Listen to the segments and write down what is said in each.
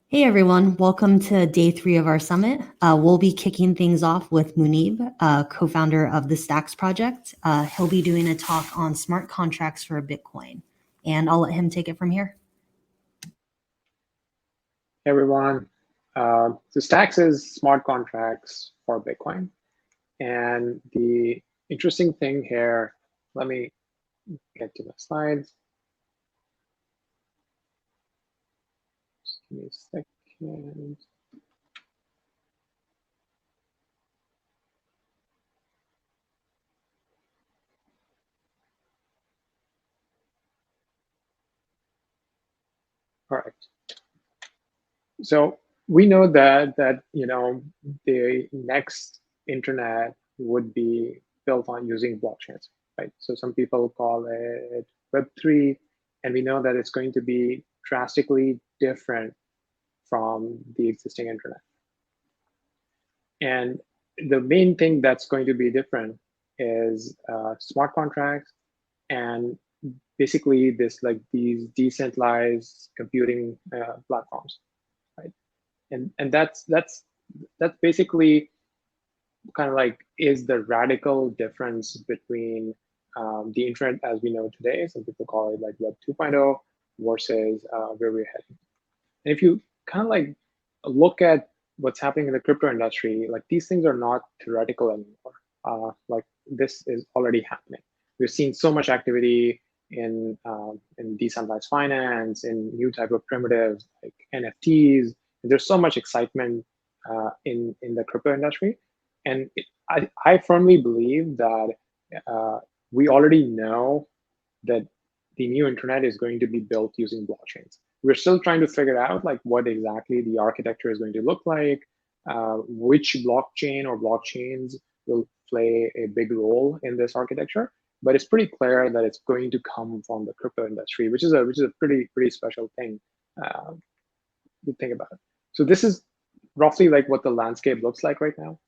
Hey everyone, welcome to day 3 of our summit. We'll be kicking things off with Munib, co-founder of the Stacks project. He'll be doing a talk on smart contracts for Bitcoin, and I'll let him take it from here. Hey everyone, so Stacks is smart contracts for Bitcoin. And the interesting thing here, let me get to the slides. Just give me a second. All right. So we know that the next internet would be built on using blockchains, right? So some people call it Web3, and we know that it's going to be drastically different from the existing internet. And the main thing that's going to be different is smart contracts and basically these decentralized computing platforms, right? And that's basically kind of like is the radical difference between the internet as we know today. Some people call it like Web 2.0 versus where we're heading. And if you kind of like look at what's happening in the crypto industry, like these things are not theoretical anymore. Like this is already happening. We've seen so much activity in decentralized finance, in new type of primitives like NFTs. There's so much excitement in the crypto industry, and I firmly believe that we already know that the new internet is going to be built using blockchains. We're still trying to figure out like what exactly the architecture is going to look like, which blockchain or blockchains will play a big role in this architecture. But it's pretty clear that it's going to come from the crypto industry, which is a pretty special thing to think about. So this is roughly like what the landscape looks like right now.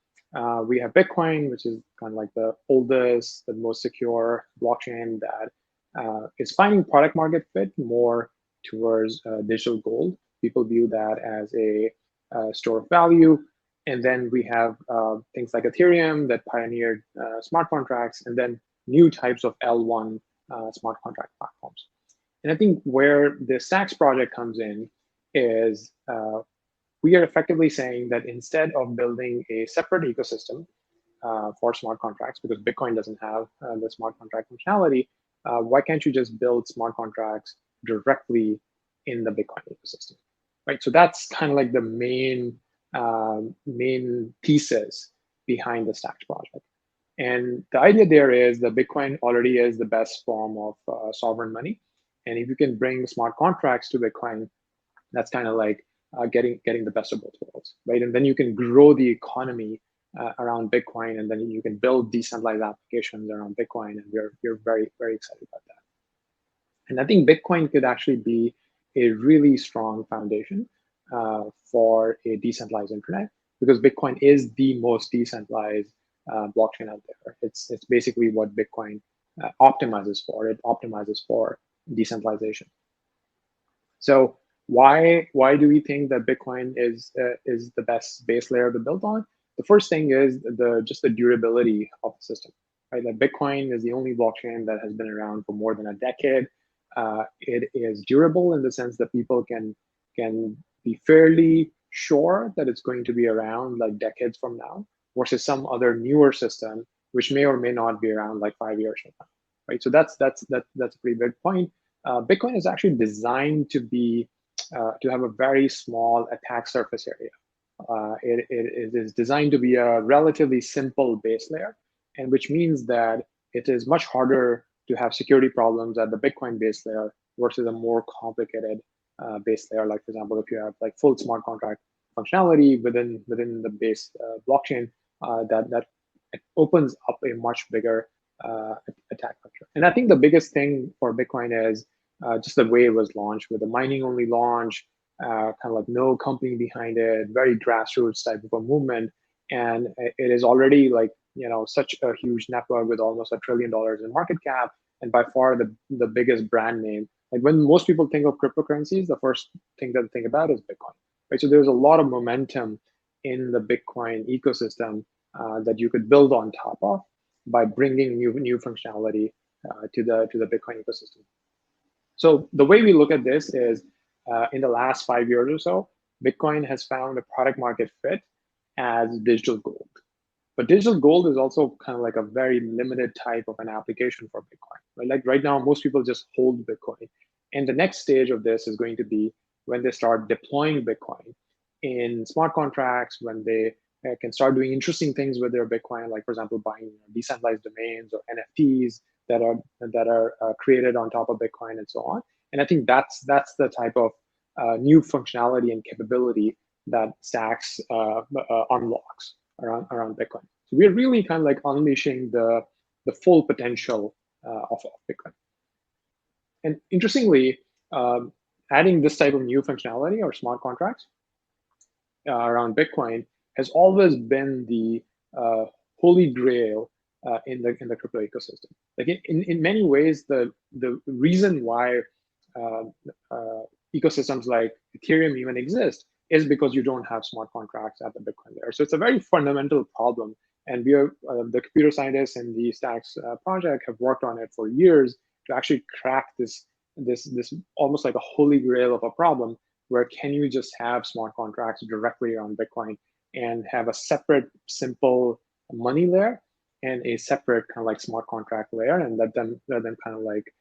We have Bitcoin, which is kind of like the oldest, the most secure blockchain that is finding product market fit more towards digital gold. People view that as a store of value. And then we have things like Ethereum that pioneered smart contracts, and then new types of L1 smart contract platforms. And I think where the Stacks project comes in is we are effectively saying that instead of building a separate ecosystem for smart contracts, because Bitcoin doesn't have the smart contract functionality, why can't you just build smart contracts directly in the Bitcoin ecosystem, right? So that's kind of like the main thesis behind the Stacks project. And the idea there is that Bitcoin already is the best form of sovereign money. And if you can bring smart contracts to Bitcoin, that's kind of like getting the best of both worlds, right? And then you can grow the economy around Bitcoin, and then you can build decentralized applications around Bitcoin, and we're very excited about that. And I think Bitcoin could actually be a really strong foundation for a decentralized internet, because Bitcoin is the most decentralized blockchain out there. It's basically what Bitcoin optimizes for. It optimizes for decentralization. So why do we think that Bitcoin is the best base layer to build on? The first thing is just the durability of the system, right? Like Bitcoin is the only blockchain that has been around for more than a decade. It is durable in the sense that people can be fairly sure that it's going to be around like decades from now, versus some other newer system which may or may not be around like 5 years from now, right? So that's a pretty big point. Bitcoin is actually designed to be to have a very small attack surface area. It is designed to be a relatively simple base layer, and which means that it is much harder to have security problems at the Bitcoin base layer versus a more complicated base layer. Like for example, if you have like full smart contract functionality within the base blockchain, that it opens up a much bigger attack vector. And I think the biggest thing for Bitcoin is just the way it was launched, with a mining only launch, kind of like no company behind it, very grassroots type of a movement. And it is already like, such a huge network with almost $1 trillion in market cap, and by far the biggest brand name. Like when most people think of cryptocurrencies, the first thing that they think about is Bitcoin. right? So there's a lot of momentum in the Bitcoin ecosystem that you could build on top of by bringing new functionality to the Bitcoin ecosystem. So the way we look at this is in the last 5 years or so, Bitcoin has found a product market fit as digital gold. But digital gold is also kind of like a very limited type of an application for Bitcoin. Right? Like right now, most people just hold Bitcoin. And the next stage of this is going to be when they start deploying Bitcoin in smart contracts, when they can start doing interesting things with their Bitcoin, like for example, buying decentralized domains or NFTs that are created on top of Bitcoin and so on. And I think that's the type of new functionality and capability that Stacks unlocks around Bitcoin. So we're really kind of like unleashing the full potential of Bitcoin. And interestingly, adding this type of new functionality or smart contracts around Bitcoin has always been the holy grail in the crypto ecosystem. Like in many ways, the reason why ecosystems like Ethereum even exist is because you don't have smart contracts at the Bitcoin layer. So it's a very fundamental problem. And we are the computer scientists in the Stacks project have worked on it for years to actually crack this almost like a holy grail of a problem, where can you just have smart contracts directly on Bitcoin and have a separate, simple money layer and a separate kind of like smart contract layer, and let them kind of like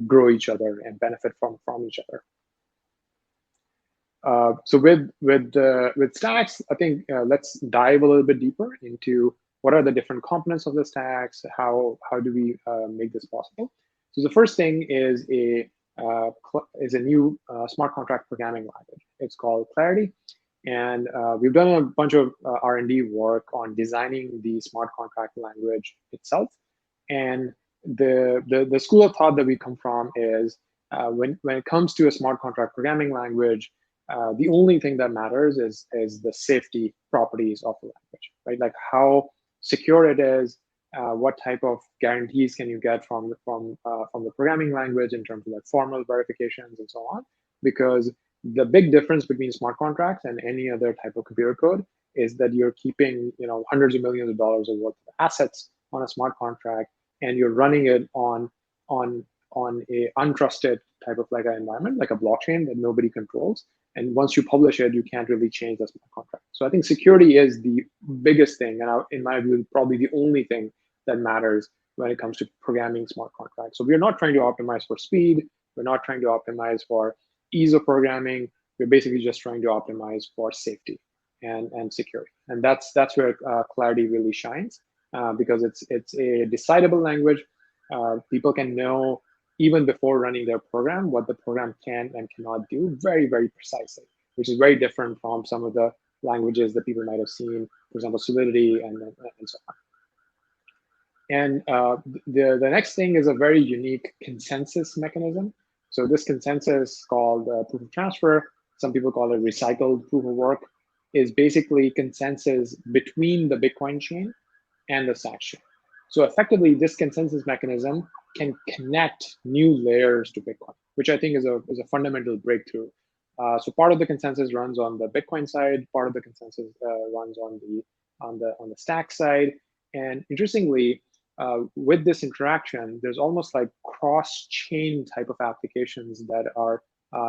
grow each other and benefit from each other. So with Stacks, I think let's dive a little bit deeper into what are the different components of the Stacks. How do we make this possible? So the first thing is a new smart contract programming language. It's called Clarity, and we've done a bunch of R&D work on designing the smart contract language itself. And the school of thought that we come from is when it comes to a smart contract programming language, the only thing that matters is the safety properties of the language, right? Like how secure it is, what type of guarantees can you get from the programming language in terms of like formal verifications and so on. Because the big difference between smart contracts and any other type of computer code is that you're keeping hundreds of millions of dollars of worth of assets on a smart contract, and you're running it on a untrusted type of like an environment, like a blockchain that nobody controls. And once you publish it, you can't really change the smart contract. So I think security is the biggest thing, and in my view, probably the only thing that matters when it comes to programming smart contracts. So we're not trying to optimize for speed. We're not trying to optimize for ease of programming. We're basically just trying to optimize for safety and security. And that's where Clarity really shines, because it's a decidable language. People can know even before running their program what the program can and cannot do very, very precisely, which is very different from some of the languages that people might have seen, for example, Solidity and so on. And the next thing is a very unique consensus mechanism. So this consensus, called proof of transfer, some people call it recycled proof of work, is basically consensus between the Bitcoin chain and the Stacks chain. So effectively, this consensus mechanism can connect new layers to Bitcoin, which I think is a fundamental breakthrough. So part of the consensus runs on the Bitcoin side, part of the consensus runs on the Stack side, and interestingly, with this interaction, there's almost like cross-chain type of applications that are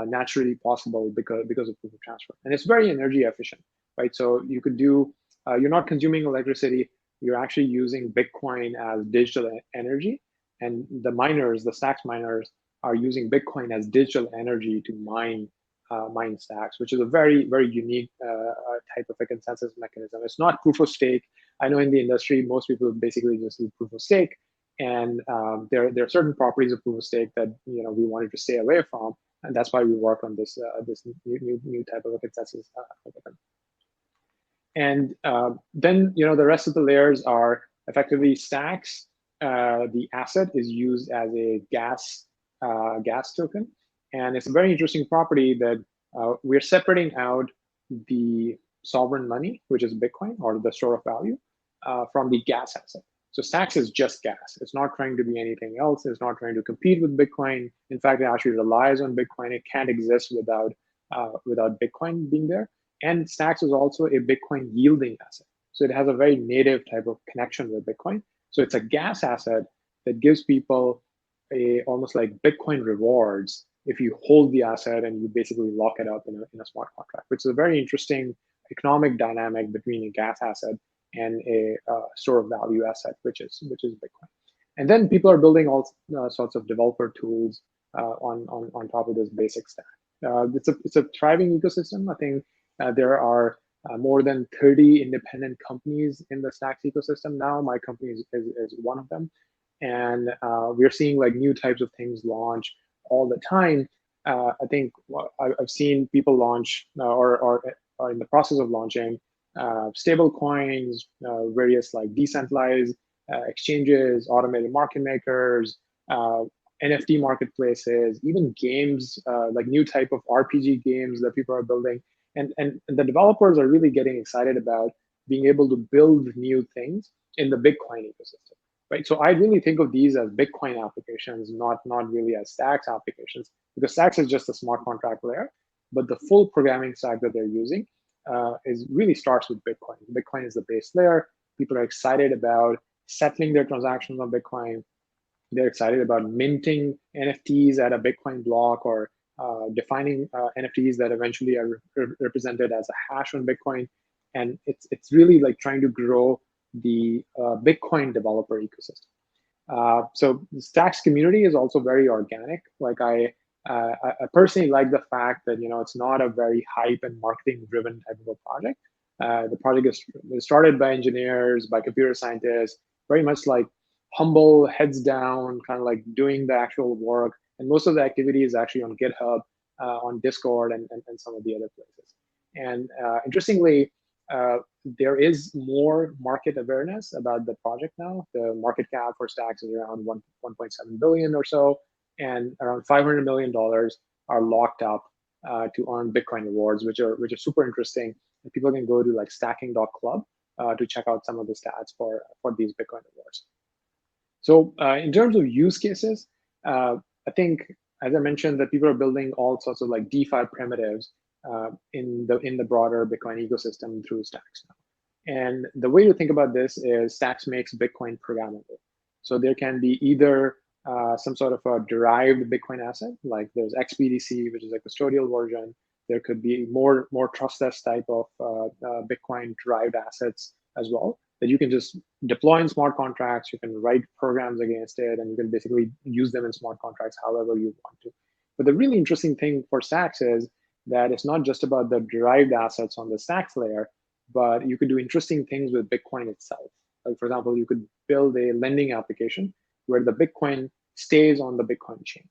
naturally possible because of proof of transfer, and it's very energy efficient, right? So you could do, you're not consuming electricity. You're actually using Bitcoin as digital energy, and the miners, the Stacks miners, are using Bitcoin as digital energy to mine Stacks, which is a very, very unique type of a consensus mechanism. It's not proof of stake. I know in the industry, most people basically just do proof of stake, and there are certain properties of proof of stake that we wanted to stay away from, and that's why we work on this new type of a consensus. And then the rest of the layers are effectively Stacks. The asset is used as a gas token, and it's a very interesting property that we're separating out the sovereign money, which is Bitcoin or the store of value, from the gas asset. So Stacks is just gas. It's not trying to be anything else. It's not trying to compete with Bitcoin. In fact, it actually relies on Bitcoin. It can't exist without Bitcoin being there. And Stacks is also a Bitcoin yielding asset. So it has a very native type of connection with Bitcoin. So it's a gas asset that gives people almost like Bitcoin rewards if you hold the asset and you basically lock it up in a smart contract, which is a very interesting economic dynamic between a gas asset and a store of value asset, which is Bitcoin. And then people are building all sorts of developer tools on top of this basic stack. It's a thriving ecosystem. I think there are more than 30 independent companies in the Stacks ecosystem now. My company is one of them. And we're seeing like new types of things launch all the time. I think I've seen people launch or are in the process of launching stable coins, various like decentralized exchanges, automated market makers, NFT marketplaces, even games, like new type of RPG games that people are building. And the developers are really getting excited about being able to build new things in the Bitcoin ecosystem, right? So I really think of these as Bitcoin applications, not really as Stacks applications, because Stacks is just a smart contract layer, but the full programming stack that they're using is really starts with Bitcoin. Bitcoin is the base layer. People are excited about settling their transactions on Bitcoin. They're excited about minting NFTs at a Bitcoin block or defining NFTs that eventually are represented as a hash on Bitcoin. And it's really like trying to grow the Bitcoin developer ecosystem. So the Stacks community is also very organic. Like I personally like the fact that it's not a very hype and marketing driven type of a project. The project is started by engineers, by computer scientists, very much like humble, heads down, kind of like doing the actual work. And most of the activity is actually on GitHub, on Discord, and some of the other places. And interestingly, there is more market awareness about the project now. The market cap for Stacks is around 1.7 billion or so, and around $500 million are locked up to earn Bitcoin rewards, which are super interesting. And people can go to like stacking.club to check out some of the stats for these Bitcoin rewards. So in terms of use cases, I think, as I mentioned, that people are building all sorts of like DeFi primitives in the broader Bitcoin ecosystem through Stacks now. And the way to think about this is Stacks makes Bitcoin programmable. So there can be either some sort of a derived Bitcoin asset, like there's XBDC, which is a custodial version. There could be more trustless type of Bitcoin derived assets as well that you can just deploy in smart contracts. You can write programs against it, and you can basically use them in smart contracts however you want to. But the really interesting thing for Stacks is that it's not just about the derived assets on the Stacks layer, but you could do interesting things with Bitcoin itself. Like, for example, you could build a lending application where the Bitcoin stays on the Bitcoin chain,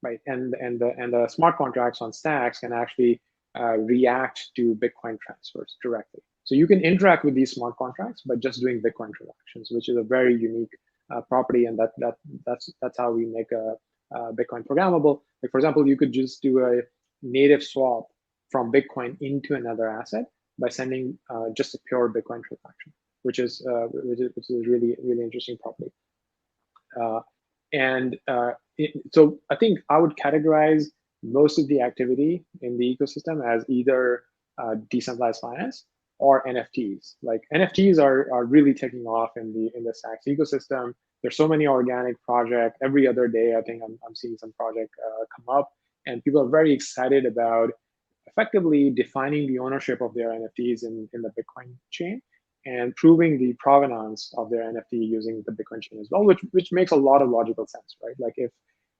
right? And the smart contracts on Stacks can actually react to Bitcoin transfers directly. So you can interact with these smart contracts by just doing Bitcoin transactions, which is a very unique property, and that's how we make a Bitcoin programmable. Like, for example, you could just do a native swap from Bitcoin into another asset by sending just a pure Bitcoin transaction, which is really interesting property. So I think I would categorize most of the activity in the ecosystem as either decentralized finance or NFTs. Like, NFTs are really taking off in the Stacks ecosystem. There's so many organic projects. Every other day, I think I'm seeing some project come up, and people are very excited about effectively defining the ownership of their NFTs in the Bitcoin chain and proving the provenance of their NFT using the Bitcoin chain as well, which makes a lot of logical sense, right? Like,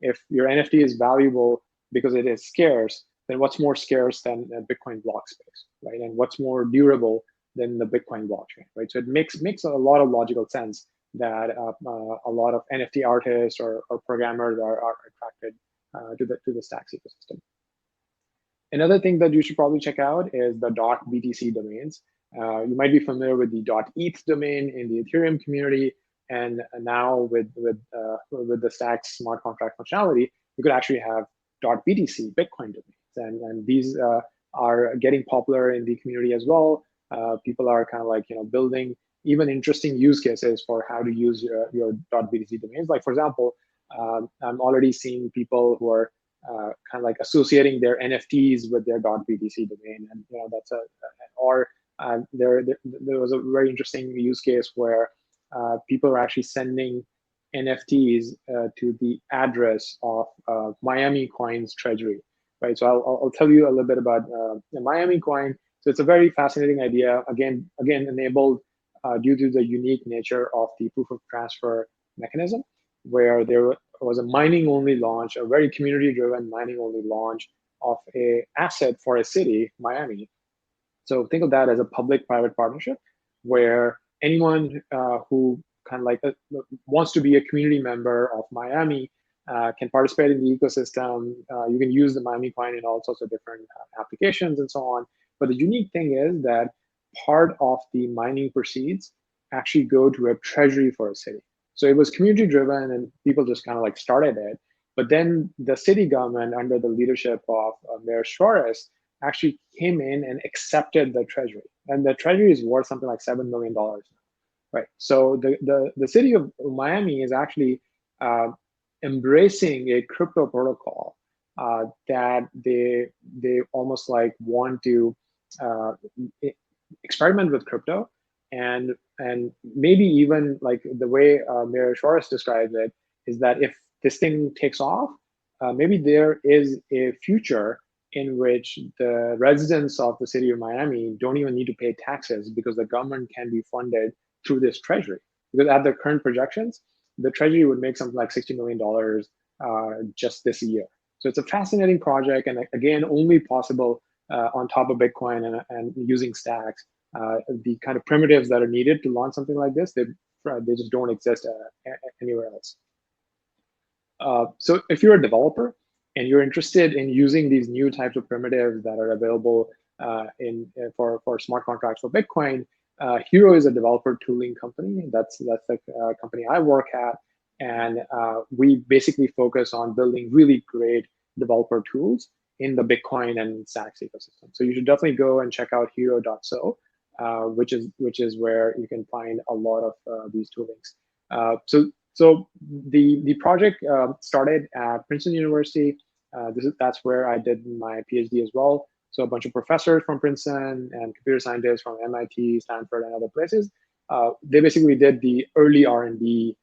if your NFT is valuable because it is scarce, then what's more scarce than a Bitcoin block space, right? And what's more durable than the Bitcoin blockchain, right? So it makes a lot of logical sense that a lot of NFT artists or programmers are attracted to the Stacks ecosystem. Another thing that you should probably check out is the .BTC domains. You might be familiar with the .ETH domain in the Ethereum community, and now with the Stacks smart contract functionality, you could actually have .BTC Bitcoin domains, and these are getting popular in the community as well. People are kind of like building even interesting use cases for how to use your .BTC domains. Like, for example, I'm already seeing people who are kind of like associating their NFTs with their .btc domain, and that's or there was a very interesting use case where people are actually sending NFTs to the address of Miami Coin's treasury, right? So I'll tell you a little bit about the Miami Coin. So it's a very fascinating idea. Again, enabled due to the unique nature of the proof of transfer mechanism, where there was a mining-only launch, a very community-driven mining-only launch of a asset for a city, Miami. So think of that as a public-private partnership, where anyone who kind of like wants to be a community member of Miami can participate in the ecosystem. You can use the Miami coin in all sorts of different applications and so on. But the unique thing is that part of the mining proceeds actually go to a treasury for a city. So it was community driven and people just kind of like started it. But then the city government, under the leadership of Mayor Suarez, actually came in and accepted the treasury. And the treasury is worth something like $7 million now, right? So the city of Miami is actually embracing a crypto protocol that they almost like want to experiment with crypto, and maybe even like the way Mayor Suarez describes it is that if this thing takes off, maybe there is a future in which the residents of the city of Miami don't even need to pay taxes because the government can be funded through this treasury. Because at the current projections, the treasury would make something like $60 million just this year. So it's a fascinating project, and again, only possible on top of Bitcoin and using stacks. The kind of primitives that are needed to launch something like this, they just don't exist anywhere else. So if you're a developer and you're interested in using these new types of primitives that are available for smart contracts for Bitcoin, Hero is a developer tooling company. That's the company I work at, and we basically focus on building really great developer tools in the Bitcoin and Stacks ecosystem. So you should definitely go and check out hero.so, which is where you can find a lot of these toolings. So the project started at Princeton University. That's where I did my PhD as well. So a bunch of professors from Princeton and computer scientists from MIT, Stanford, and other places. They basically did the early R&D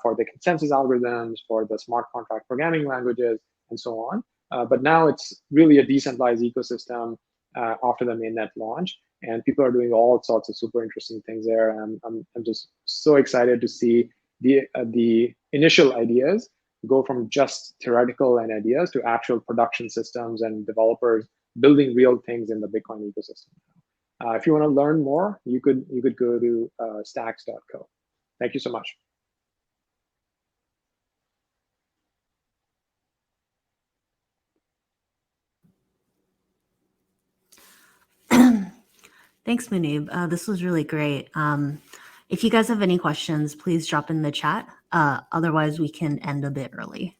for the consensus algorithms, for the smart contract programming languages, and so on. But now it's really a decentralized ecosystem after the mainnet launch, and people are doing all sorts of super interesting things there. And I'm just so excited to see the initial ideas go from just theoretical and ideas to actual production systems and developers building real things in the Bitcoin ecosystem. If you want to learn more, you could go to stacks.co. Thank you so much. Thanks, Munib. This was really great. If you guys have any questions, please drop in the chat. Otherwise, we can end a bit early.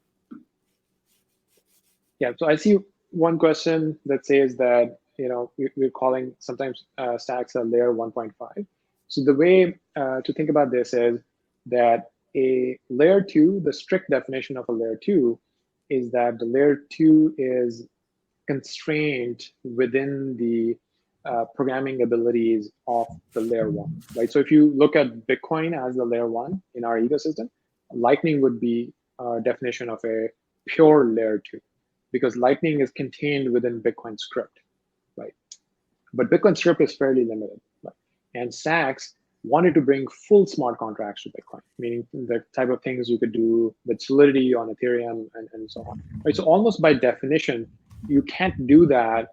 Yeah, so I see one question that says that we're calling sometimes stacks a layer 1.5. So the way to think about this is that a layer 2, the strict definition of a layer 2 is that the layer 2 is constrained within the programming abilities of the layer 1, right? So if you look at Bitcoin as the layer 1 in our ecosystem, Lightning would be a definition of a pure layer 2, because Lightning is contained within Bitcoin script, right? But Bitcoin script is fairly limited, right? And Stacks wanted to bring full smart contracts to Bitcoin, meaning the type of things you could do with Solidity on Ethereum and so on, right? So almost by definition, you can't do that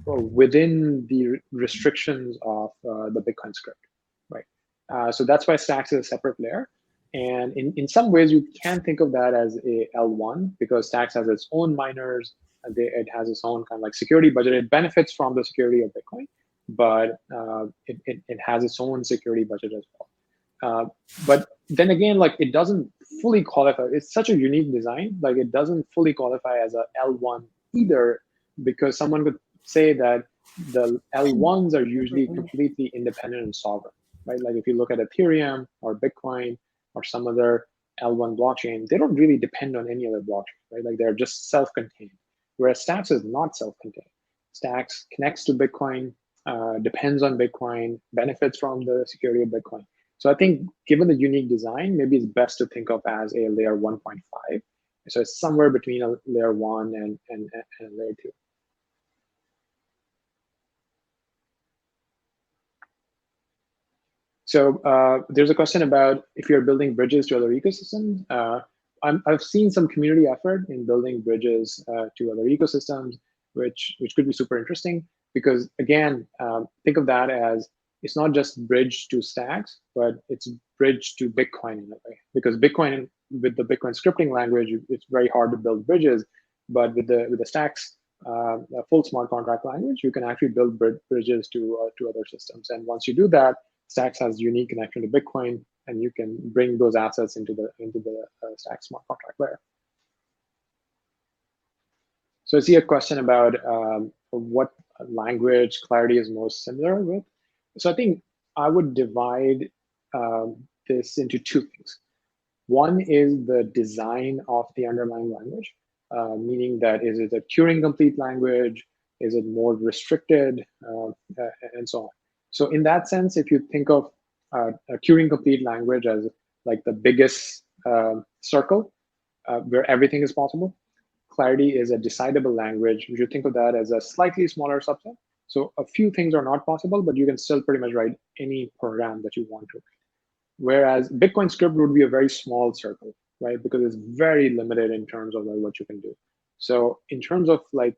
within the restrictions of the Bitcoin script, right? So that's why Stacks is a separate layer. And in some ways, you can think of that as a L1 because Stacks has its own miners. It has its own kind of like security budget. It benefits from the security of Bitcoin, but it has its own security budget as well. But then again, like it doesn't fully qualify. It's such a unique design. Like it doesn't fully qualify as a L1 either, because someone could say that the L1s are usually completely independent and sovereign, right? Like if you look at Ethereum or Bitcoin or some other L1 blockchain, they don't really depend on any other blockchain, right? Like they're just self-contained. whereas Stacks is not self-contained. Stacks connects to Bitcoin, depends on Bitcoin, benefits from the security of Bitcoin. So I think given the unique design, maybe it's best to think of as a layer 1.5. So it's somewhere between a layer 1 and a layer 2. So there's a question about if you're building bridges to other ecosystems. I've seen some community effort in building bridges to other ecosystems, which could be super interesting because, again, think of that as it's not just bridge to Stacks, but it's bridge to Bitcoin in a way. Because Bitcoin, with the Bitcoin scripting language, it's very hard to build bridges. But with the Stacks full smart contract language, you can actually build bridges to other systems. And once you do that, Stacks has unique connection to Bitcoin, and you can bring those assets into the Stacks smart contract layer. So I see a question about what language Clarity is most similar with. So I think I would divide this into two things. One is the design of the underlying language, meaning that is it a Turing complete language? Is it more restricted, and so on. So in that sense, if you think of a Turing complete language as like the biggest circle where everything is possible, Clarity is a decidable language. You should think of that as a slightly smaller subset. So a few things are not possible, but you can still pretty much write any program that you want to. Whereas Bitcoin script would be a very small circle, right? Because it's very limited in terms of like what you can do. So in terms of like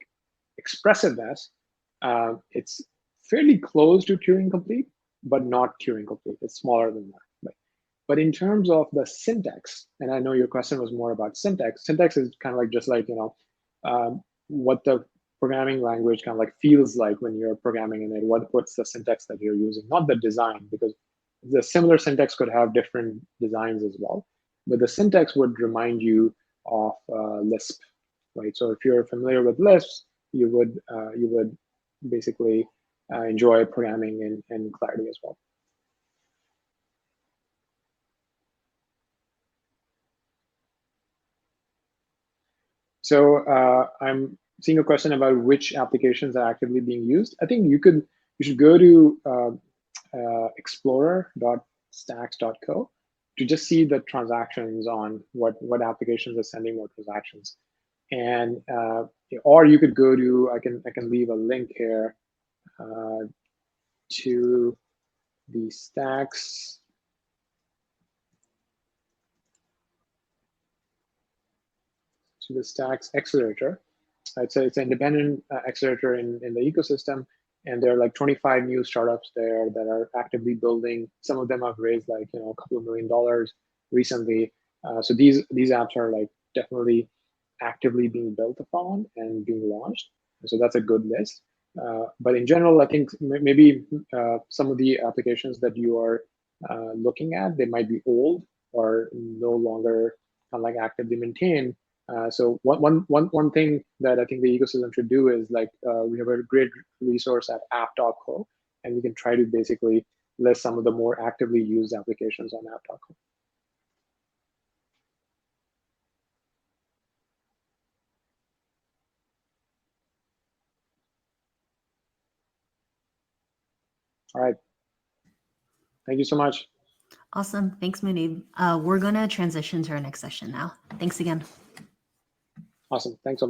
expressiveness, it's fairly close to Turing complete, but not Turing complete. It's smaller than that. Right? But in terms of the syntax, and I know your question was more about syntax. Syntax is kind of like just like what the programming language kind of like feels like when you're programming in it. What's the syntax that you're using, not the design, because the similar syntax could have different designs as well. But the syntax would remind you of Lisp, right? So if you're familiar with Lisp, you would basically enjoy programming in Clarity as well. So I'm seeing a question about which applications are actively being used. I think you should go to explorer.stacks.co to just see the transactions on what applications are sending what transactions. And or you could go to, I can leave a link here to the Stacks accelerator. It's an independent accelerator in the ecosystem, and there are like 25 new startups there that are actively building. Some of them have raised like a couple of $1 million recently. So these apps are like definitely actively being built upon and being launched. So that's a good list. But in general, I think maybe some of the applications that you are looking at, they might be old or no longer like actively maintained. So one thing that I think the ecosystem should do is like we have a great resource at app.co, and we can try to basically list some of the more actively used applications on app.co. All right. Thank you so much. Awesome. Thanks, Munib. We're going to transition to our next session now. Thanks again. Awesome. Thanks so much.